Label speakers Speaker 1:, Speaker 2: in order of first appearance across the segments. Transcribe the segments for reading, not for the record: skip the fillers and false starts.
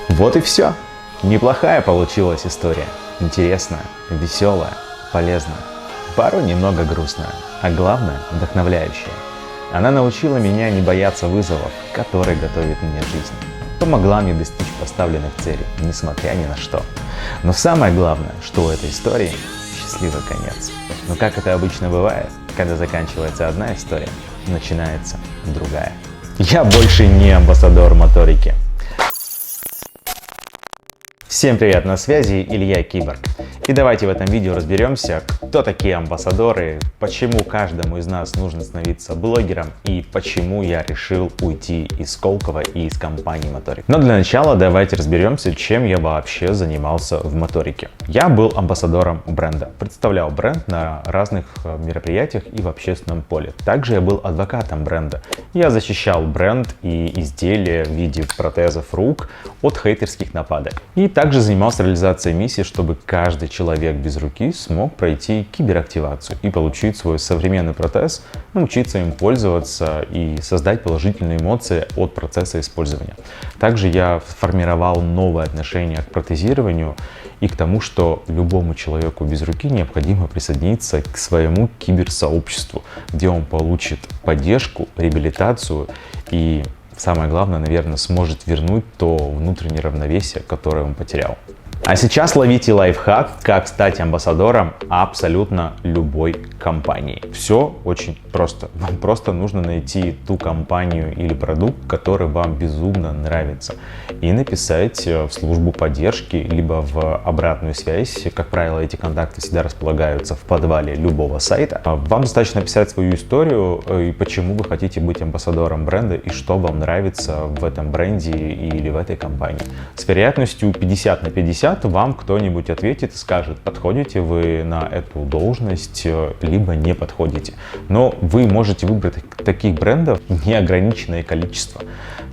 Speaker 1: Вот и все. Неплохая получилась история. Интересная, веселая, полезная. Порой немного грустная, а главное вдохновляющая. Она научила меня не бояться вызовов, которые готовит мне жизнь. Помогла мне достичь поставленных целей, несмотря ни на что. Но самое главное, что у этой истории счастливый конец. Но как это обычно бывает, когда заканчивается одна история, начинается другая. Я больше не амбассадор моторики. Всем привет, на связи Илья Киборг. И давайте в этом видео разберемся, кто такие амбассадоры, почему каждому из нас нужно становиться блогером и почему я решил уйти из Сколково и из компании Моторик. Но для начала давайте разберемся, чем я вообще занимался в моторике. Я был амбассадором бренда, представлял бренд на разных мероприятиях и в общественном поле. Также я был адвокатом бренда. Я защищал бренд и изделия в виде протезов рук от хейтерских нападок. И также занимался реализацией миссии, чтобы каждый человек без руки смог пройти киберактивацию и получить свой современный протез, научиться им пользоваться и создать положительные эмоции от процесса использования. Также я формировал новое отношение к протезированию и к тому, что любому человеку без руки необходимо присоединиться к своему киберсообществу, где он получит поддержку, реабилитацию и, самое главное, наверное, сможет вернуть то внутреннее равновесие, которое он потерял. А сейчас ловите лайфхак, как стать амбассадором абсолютно любой компании. Все очень просто. Вам просто нужно найти ту компанию или продукт, который вам безумно нравится, и написать в службу поддержки, либо в обратную связь. Как правило, эти контакты всегда располагаются в подвале любого сайта. Вам достаточно написать свою историю и почему вы хотите быть амбассадором бренда и что вам нравится в этом бренде или в этой компании. С вероятностью 50 на 50 вам кто-нибудь ответит и скажет, подходите вы на эту должность, либо не подходите. Но вы можете выбрать таких брендов неограниченное количество.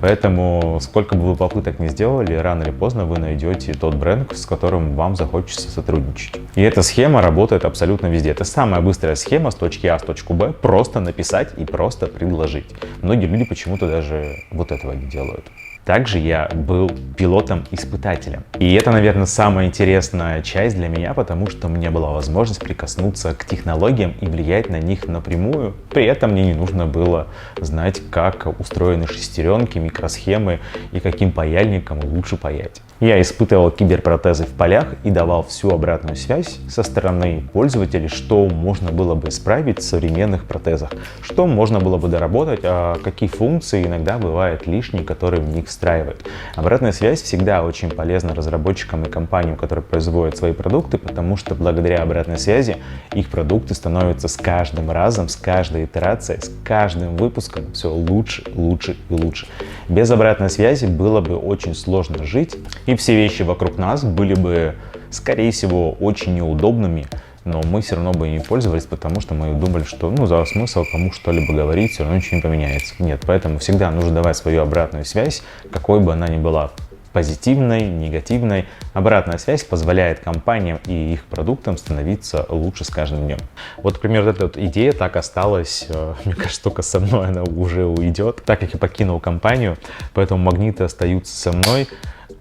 Speaker 1: Поэтому, сколько бы вы попыток не сделали, рано или поздно вы найдете тот бренд, с которым вам захочется сотрудничать. И эта схема работает абсолютно везде. Это самая быстрая схема с точки А в точку Б. Просто написать и просто предложить. Многие люди почему-то даже вот этого не делают. Также я был пилотом-испытателем. И это, наверное, самая интересная часть для меня, потому что у меня была возможность прикоснуться к технологиям и влиять на них напрямую. При этом мне не нужно было знать, как устроены шестеренки, микросхемы и каким паяльником лучше паять. Я испытывал киберпротезы в полях и давал всю обратную связь со стороны пользователей, что можно было бы исправить в современных протезах, что можно было бы доработать, а какие функции иногда бывают лишние, которые в них встраивают. Обратная связь всегда очень полезна разработчикам и компаниям, которые производят свои продукты, потому что благодаря обратной связи их продукты становятся с каждым разом, с каждой итерацией, с каждым выпуском все лучше, лучше и лучше. Без обратной связи было бы очень сложно жить, и все вещи вокруг нас были бы, скорее всего, очень неудобными, но мы все равно бы ими пользовались, потому что мы думали, что за смысл кому что-либо говорить, все равно ничего не поменяется. Нет, поэтому всегда нужно давать свою обратную связь, какой бы она ни была, позитивной, негативной. Обратная связь позволяет компаниям и их продуктам становиться лучше с каждым днем. Вот, например, эта вот идея так осталась, мне кажется, только со мной она уже уйдет, так как я покинул компанию, поэтому магниты остаются со мной.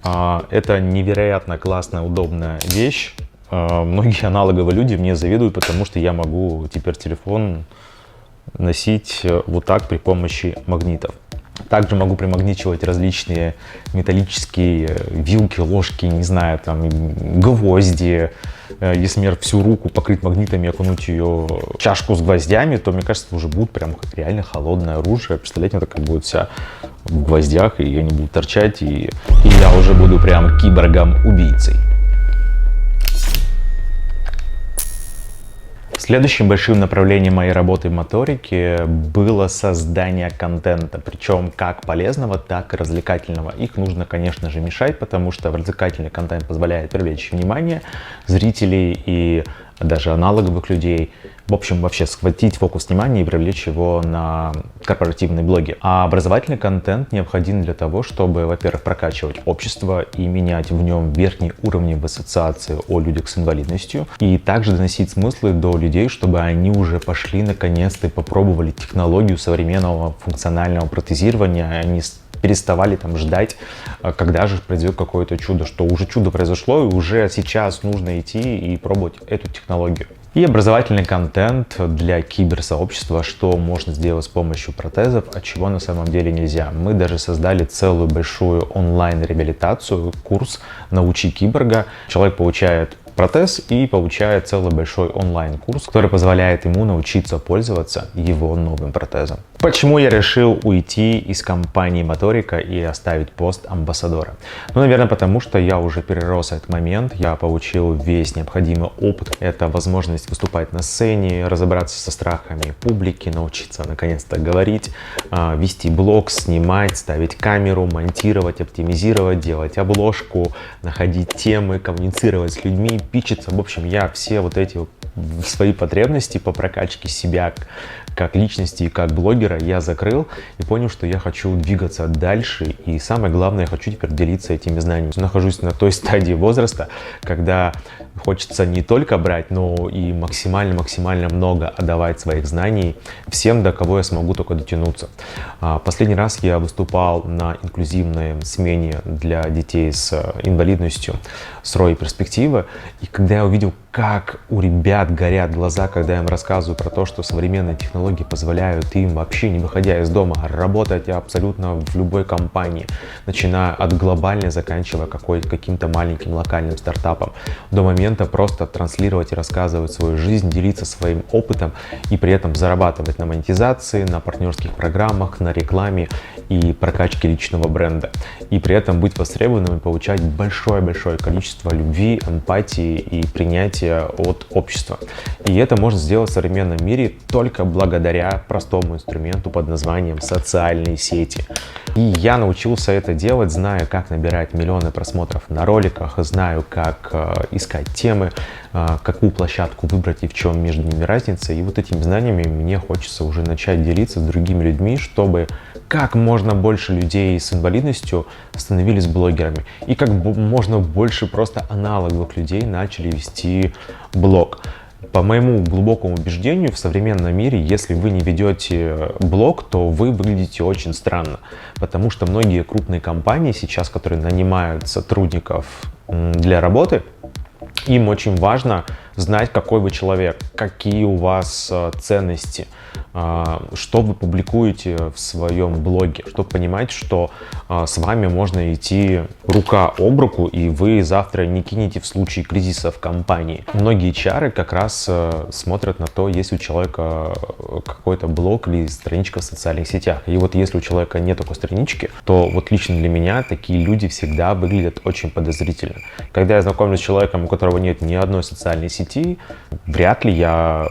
Speaker 1: Это невероятно классная, удобная вещь. Многие аналоговые люди мне завидуют, потому что я могу теперь телефон носить вот так при помощи магнитов. Также могу примагничивать различные металлические вилки, ложки, не знаю, там гвозди. Если, например, всю руку покрыть магнитами и окунуть ее в чашку с гвоздями, то, мне кажется, уже будет прям реально холодное оружие. Представляете, это как будет вся в гвоздях, и они будут торчать, и я уже буду прям киборгом-убийцей. Следующим большим направлением моей работы в моторике было создание контента, причем как полезного, так и развлекательного. Их нужно, конечно же, мешать, потому что развлекательный контент позволяет привлечь внимание зрителей и даже аналоговых людей. В общем, вообще схватить фокус внимания и привлечь его на корпоративные блоги. А образовательный контент необходим для того, чтобы, во-первых, прокачивать общество и менять в нем верхние уровни в ассоциации о людях с инвалидностью. И также доносить смыслы до людей, чтобы они уже пошли наконец-то и попробовали технологию современного функционального протезирования, а не переставали там ждать, когда же произойдет какое-то чудо, что уже чудо произошло, и уже сейчас нужно идти и пробовать эту технологию. И образовательный контент для киберсообщества, что можно сделать с помощью протезов, а чего на самом деле нельзя. Мы даже создали целую большую онлайн-реабилитацию, курс «Научи киборга». Человек получает протез и получает целый большой онлайн-курс, который позволяет ему научиться пользоваться его новым протезом. Почему я решил уйти из компании Моторика и оставить пост амбассадора? Ну, наверное, потому что я уже перерос этот момент, я получил весь необходимый опыт. Это возможность выступать на сцене, разобраться со страхами публики, научиться наконец-то говорить, вести блог, снимать, ставить камеру, монтировать, оптимизировать, делать обложку, находить темы, коммуницировать с людьми, питчиться. В общем, я все вот эти свои потребности по прокачке себя как личности и как блогера я закрыл и понял, что я хочу двигаться дальше. И самое главное, я хочу теперь делиться этими знаниями. Нахожусь на той стадии возраста, когда хочется не только брать, но и максимально много отдавать своих знаний всем, до кого я смогу только дотянуться. Последний раз я выступал на инклюзивной смене для детей с инвалидностью с Рой Перспективы. И когда я увидел, как у ребят горят глаза, когда я им рассказываю про то, что современные технологии позволяют им, вообще не выходя из дома, работать абсолютно в любой компании, начиная от глобальной, заканчивая каким-то маленьким локальным стартапом, до момента просто транслировать и рассказывать свою жизнь, делиться своим опытом и при этом зарабатывать на монетизации, на партнерских программах, на рекламе и прокачке личного бренда. И при этом быть востребованным и получать большое количество любви, эмпатии и принятия от общества. И это можно сделать в современном мире только благодаря простому инструменту под названием социальные сети. И я научился это делать, знаю, как набирать миллионы просмотров на роликах, знаю, как искать темы, какую площадку выбрать и в чем между ними разница. И вот этими знаниями мне хочется уже начать делиться с другими людьми, чтобы как можно больше людей с инвалидностью становились блогерами. И как можно больше просто аналоговых людей начали вести блог. По моему глубокому убеждению, в современном мире, если вы не ведете блог, то вы выглядите очень странно. Потому что многие крупные компании сейчас, которые нанимают сотрудников для работы, им очень важно знать, какой вы человек, какие у вас ценности, что вы публикуете в своем блоге, чтобы понимать, что с вами можно идти рука об руку, и вы завтра не кинете в случае кризиса в компании. Многие HR как раз смотрят на то, есть у человека какой-то блог или страничка в социальных сетях. И вот если у человека нет такой странички, то вот лично для меня такие люди всегда выглядят очень подозрительно. Когда я знакомлюсь с человеком, у которого нет ни одной социальной сети, вряд ли я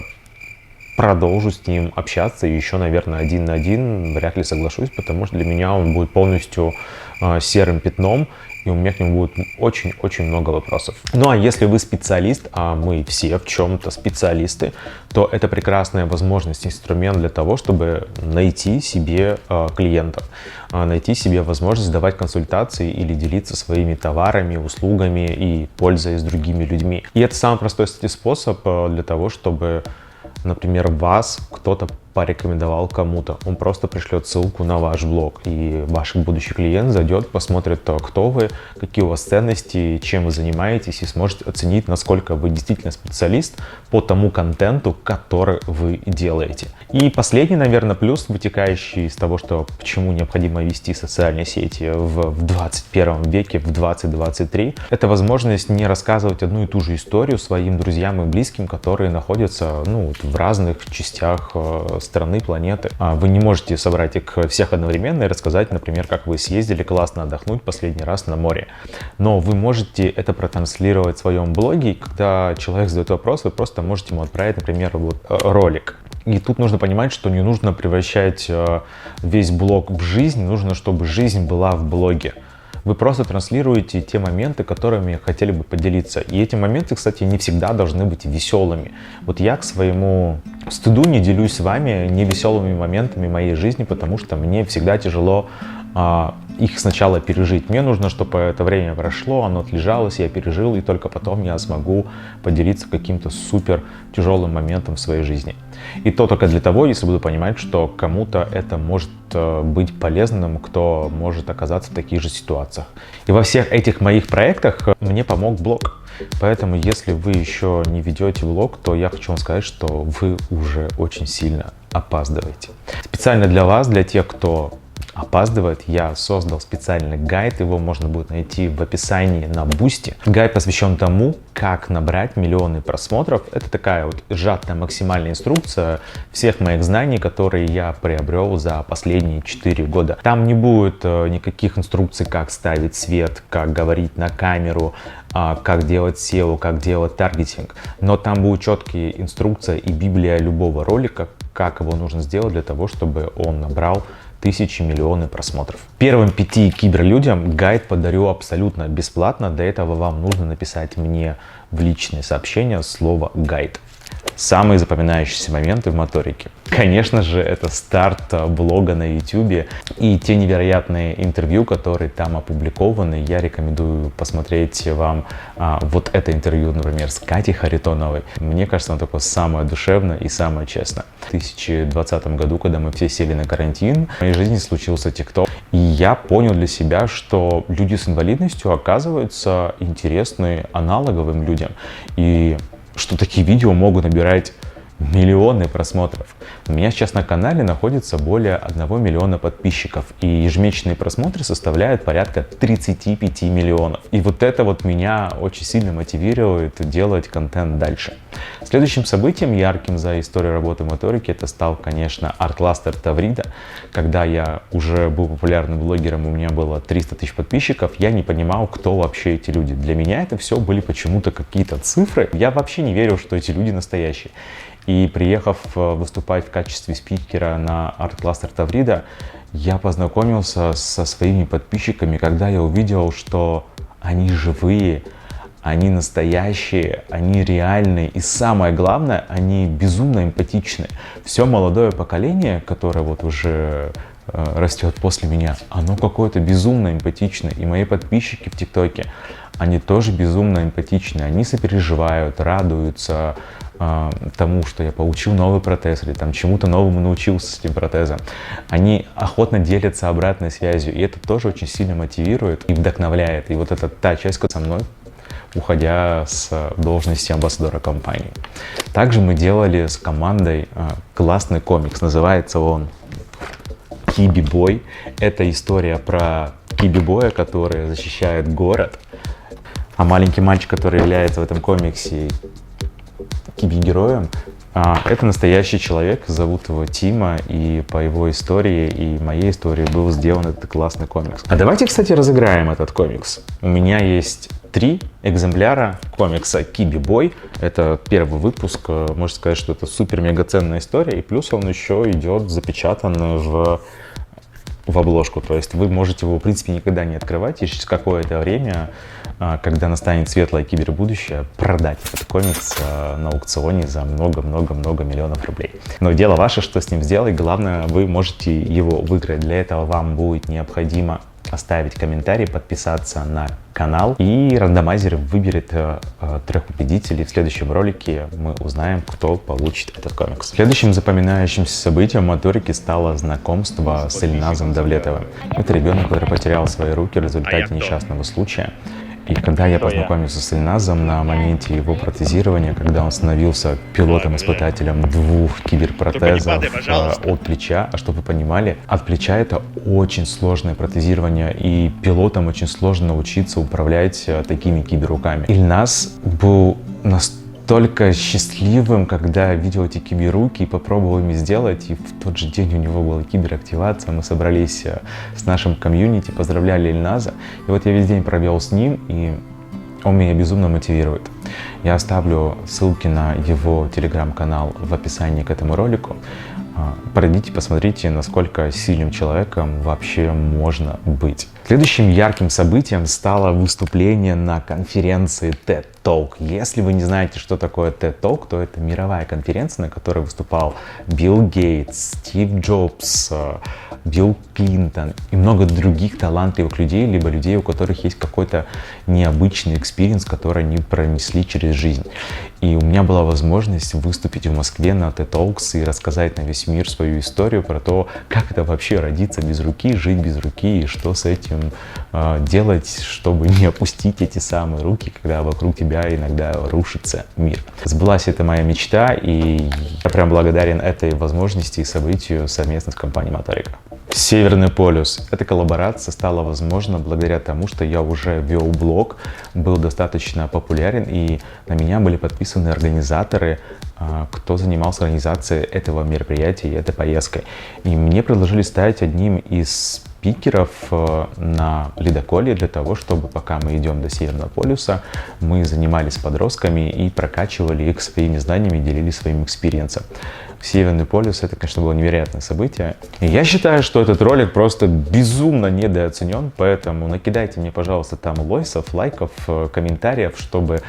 Speaker 1: продолжу с ним общаться, и еще, наверное, один на один вряд ли соглашусь, потому что для меня он будет полностью серым пятном, и у меня к нему будет очень много вопросов. Ну а если вы специалист, а мы все в чем-то специалисты, то это прекрасная возможность, инструмент для того, чтобы найти себе клиентов, найти себе возможность давать консультации или делиться своими товарами, услугами и пользой с другими людьми. И это самый простой, кстати, способ для того, чтобы, например, вас кто-то порекомендовал кому-то. Он просто пришлет ссылку на ваш блог, и ваш будущий клиент зайдет, посмотрит, кто вы, какие у вас ценности, чем вы занимаетесь, и сможет оценить, насколько вы действительно специалист по тому контенту, который вы делаете. И последний, наверное, плюс, вытекающий из того, что почему необходимо вести социальные сети в 21 веке, в 2023, это возможность не рассказывать одну и ту же историю своим друзьям и близким, которые находятся в разных частях страны, планеты. Вы не можете собрать их всех одновременно и рассказать, например, как вы съездили классно отдохнуть последний раз на море. Но вы можете это протранслировать в своем блоге, и когда человек задает вопрос, вы просто можете ему отправить, например, ролик. И тут нужно понимать, что не нужно превращать весь блог в жизнь, нужно, чтобы жизнь была в блоге. Вы просто транслируете те моменты, которыми хотели бы поделиться. И эти моменты, кстати, не всегда должны быть веселыми. Вот я к своему стыду не делюсь с вами невеселыми моментами моей жизни, потому что мне всегда тяжело их сначала пережить. Мне нужно, чтобы это время прошло, оно отлежалось, я пережил, и только потом я смогу поделиться каким-то супер тяжелым моментом в своей жизни. И то только для того, если буду понимать, что кому-то это может быть полезным, кто может оказаться в таких же ситуациях. И во всех этих моих проектах мне помог блог. Поэтому, если вы еще не ведете блог, то я хочу вам сказать, что вы уже очень сильно опаздываете. Специально для вас, для тех, кто опаздывает, я создал специальный гайд, его можно будет найти в описании на Boosty. Гайд посвящен тому, как набрать миллионы просмотров. Это такая вот сжатая максимальная инструкция всех моих знаний, которые я приобрел за последние 4 года. Там не будет никаких инструкций, как ставить свет, как говорить на камеру, как делать SEO, как делать таргетинг. Но там будут четкие инструкции и библия любого ролика, как его нужно сделать для того, чтобы он набрал тысячи, миллионы просмотров. Первым 5 киберлюдям гайд подарю абсолютно бесплатно. Для этого вам нужно написать мне в личные сообщения слово «гайд». Самые запоминающиеся моменты в моторике. Конечно же, это старт блога на YouTube и те невероятные интервью, которые там опубликованы. Я рекомендую посмотреть вам вот это интервью, например, с Катей Харитоновой. Мне кажется, оно такое самое душевное и самое честное. В 2020 году, когда мы все сели на карантин, в моей жизни случился TikTok. И я понял для себя, что люди с инвалидностью оказываются интересны аналоговым людям. И что такие видео могут набирать миллионы просмотров. У меня сейчас на канале находится более 1 миллиона подписчиков, и ежемесячные просмотры составляют порядка 35 миллионов. И вот это вот меня очень сильно мотивирует делать контент дальше. Следующим событием ярким за историю работы моторики это стал, конечно, арт-кластер Таврида. Когда я уже был популярным блогером, у меня было 300 тысяч подписчиков, я не понимал, кто вообще эти люди. Для меня это все были почему-то какие-то цифры. Я вообще не верил, что эти люди настоящие. И приехав выступать в качестве спикера на арт-кластер Таврида, я познакомился со своими подписчиками, когда я увидел, что они живые, они настоящие, они реальные, и самое главное, они безумно эмпатичны. Все молодое поколение, которое вот уже растет после меня, оно какое-то безумно эмпатичное. И мои подписчики в ТикТоке, они тоже безумно эмпатичны. Они сопереживают, радуются тому, что я получил новый протез или там чему-то новому научился с этим протезом. Они охотно делятся обратной связью, и это тоже очень сильно мотивирует и вдохновляет. И вот это та часть, которая со мной, уходя с должности амбассадора компании. Также мы делали с командой классный комикс, называется он «Киби-бой». Это история про киби-боя, который защищает город, а маленький мальчик, который является в этом комиксе киби-героем, это настоящий человек, зовут его Тима, и по его истории и моей истории был сделан этот классный комикс. А давайте, кстати, разыграем этот комикс. У меня есть 3 экземпляра комикса «Киби-бой». Это первый выпуск, можно сказать, что это супер-мега ценная история, и плюс он еще идет запечатан в обложку, то есть вы можете его, в принципе, никогда не открывать, и через какое-то время, когда настанет светлое кибербудущее, продать этот комикс на аукционе за много-много-много миллионов рублей. Но дело ваше, что с ним сделать, главное, вы можете его выиграть. Для этого вам будет необходимо оставить комментарий, подписаться на канал, и рандомайзер выберет 3 победителей. В следующем ролике мы узнаем, кто получит этот комикс. Следующим запоминающимся событием в моторике стало знакомство с Эльназом Давлетовым. Это ребенок, который потерял свои руки в результате несчастного случая. И когда я познакомился с Эльназом на моменте его протезирования, когда он становился пилотом-испытателем 2 киберпротезов от плеча, а чтобы вы понимали, от плеча это очень сложное протезирование, и пилотам очень сложно научиться управлять такими киберруками. Эльназ был настолько счастливым, когда видел эти киберруки и попробовал ими сделать, и в тот же день у него была киберактивация, мы собрались с нашим комьюнити, поздравляли Эльназа, и вот я весь день провел с ним, и он меня безумно мотивирует. Я оставлю ссылки на его телеграм-канал в описании к этому ролику. Пройдите, посмотрите, насколько сильным человеком вообще можно быть. Следующим ярким событием стало выступление на конференции TED Talk. Если вы не знаете, что такое TED Talk, то это мировая конференция, на которой выступал Билл Гейтс, Стив Джобс, Билл Клинтон и много других талантливых людей, либо людей, у которых есть какой-то необычный экспириенс, который они пронесли через жизнь. И у меня была возможность выступить в Москве на TED Talks и рассказать на весь мир свою историю про то, как это вообще родиться без руки, жить без руки и что с этим делать, чтобы не опустить эти самые руки, когда вокруг тебя иногда рушится мир. Сбылась эта моя мечта, и я прям благодарен этой возможности и событию совместно с компанией Моторика. Северный полюс. Эта коллаборация стала возможна благодаря тому, что я уже вел блог, был достаточно популярен, и на меня были подписаны организаторы, кто занимался организацией этого мероприятия и этой поездкой. И мне предложили стать одним из спикеров на ледоколе для того, чтобы пока мы идем до Северного полюса, мы занимались подростками и прокачивали их своими знаниями, делились своим экспириенсом. Северный полюс — это, конечно, было невероятное событие. И я считаю, что этот ролик просто безумно недооценен, поэтому накидайте мне, пожалуйста, там лойсов, лайков, комментариев, чтобы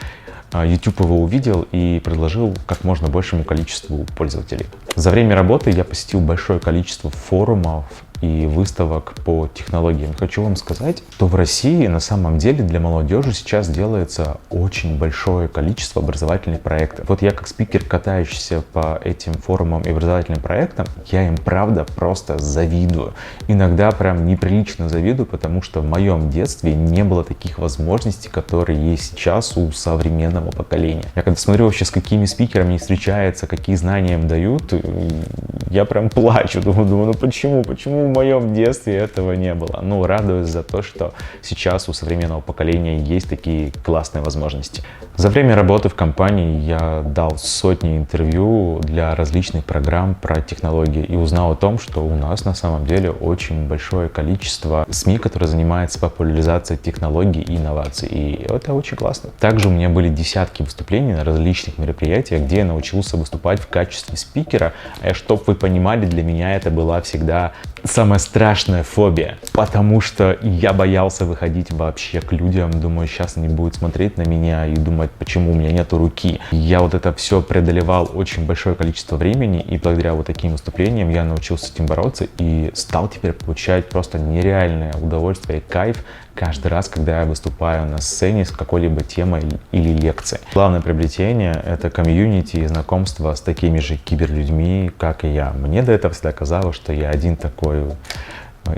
Speaker 1: YouTube его увидел и предложил как можно большему количеству пользователей. За время работы я посетил большое количество форумов и выставок по технологиям. Хочу вам сказать, что в России на самом деле для молодежи сейчас делается очень большое количество образовательных проектов. Вот я как спикер, катающийся по этим форумам и образовательным проектам, я им правда просто завидую. Иногда прям неприлично завидую, потому что в моем детстве не было таких возможностей, которые есть сейчас у современного поколения. Я когда смотрю вообще, с какими спикерами они встречаются, какие знания им дают, я прям плачу, думаю, ну почему в моем детстве этого не было. Ну, радуюсь за то, что сейчас у современного поколения есть такие классные возможности. За время работы в компании я дал сотни интервью для различных программ про технологии и узнал о том, что у нас на самом деле очень большое количество СМИ, которые занимаются популяризацией технологий и инноваций. И это очень классно. Также у меня были десятки выступлений на различных мероприятиях, где я научился выступать в качестве спикера. Чтобы вы понимали, для меня это была всегда самая страшная фобия, потому что я боялся выходить вообще к людям, думаю, сейчас они будут смотреть на меня и думать, почему у меня нету руки. Я вот это все преодолевал очень большое количество времени, и благодаря вот таким выступлениям я научился с этим бороться и стал теперь получать просто нереальное удовольствие и кайф каждый раз, когда я выступаю на сцене с какой-либо темой или лекцией. Главное приобретение — это комьюнити и знакомство с такими же киберлюдьми, как и я. Мне до этого всегда казалось, что я один такой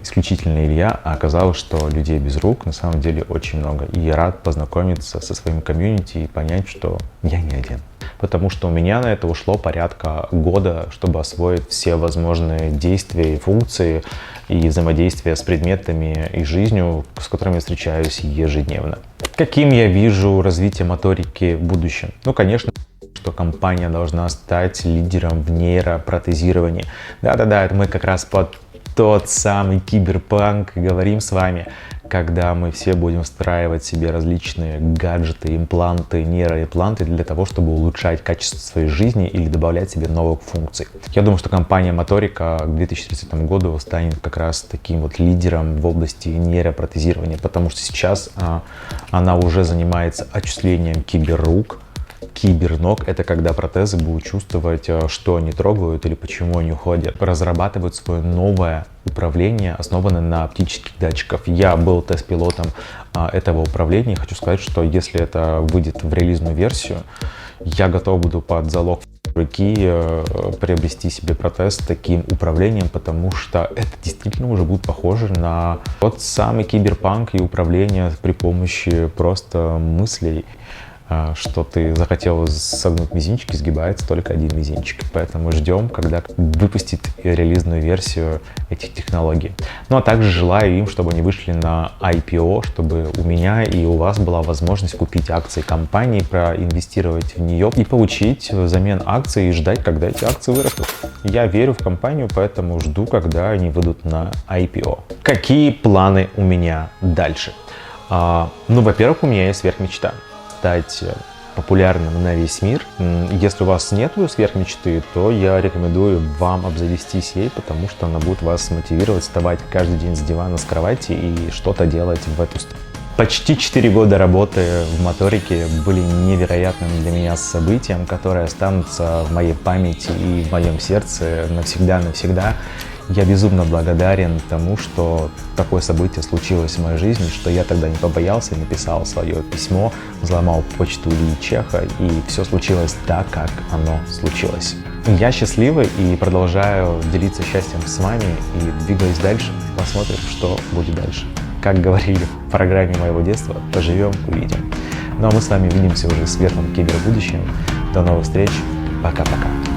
Speaker 1: исключительный Илья, а оказалось, что людей без рук на самом деле очень много. И я рад познакомиться со своим комьюнити и понять, что я не один. Потому что у меня на это ушло порядка года, чтобы освоить все возможные действия и функции и взаимодействия с предметами и жизнью, с которыми я встречаюсь ежедневно. Каким я вижу развитие моторики в будущем? Ну, конечно, что компания должна стать лидером в нейропротезировании. Да-да-да, это мы как раз под тот самый киберпанк говорим с вами, когда мы все будем встраивать себе различные гаджеты, импланты, нейроимпланты для того, чтобы улучшать качество своей жизни или добавлять себе новых функций. Я думаю, что компания Моторика к 2030 году станет как раз таким вот лидером в области нейропротезирования, потому что сейчас она уже занимается отчислением киберрук, киберног — это когда протезы будут чувствовать, что они трогают или почему они уходят. Разрабатывают свое новое управление, основанное на оптических датчиках. Я был тест-пилотом этого управления. Хочу сказать, что если это выйдет в релизную версию, я готов буду под залог руки приобрести себе протез с таким управлением, потому что это действительно уже будет похоже на тот самый киберпанк и управление при помощи просто мыслей. Что ты захотел согнуть мизинчик, и сгибается только один мизинчик. Поэтому ждем, когда выпустит релизную версию этих технологий. Ну а также желаю им, чтобы они вышли на IPO, чтобы у меня и у вас была возможность купить акции компании, проинвестировать в нее и получить взамен акций и ждать, когда эти акции вырастут. Я верю в компанию, поэтому жду, когда они выйдут на IPO. Какие планы у меня дальше? Ну, во-первых, у меня есть сверхмечта. Стать популярным на весь мир. Если у вас нет сверхмечты, то я рекомендую вам обзавестись ей, потому что она будет вас мотивировать вставать каждый день с дивана, с кровати и что-то делать в эту сторону. Почти 4 года работы в моторике были невероятным для меня событием, которое останутся в моей памяти и в моем сердце навсегда. Я безумно благодарен тому, что такое событие случилось в моей жизни, что я тогда не побоялся, написал свое письмо, взломал почту Ильи Чеха, и все случилось так, как оно случилось. Я счастливый и продолжаю делиться счастьем с вами и двигаюсь дальше. Посмотрим, что будет дальше. Как говорили в программе моего детства, поживем, увидим. Ну а мы с вами увидимся уже в светлом кибербудущем. До новых встреч. Пока-пока.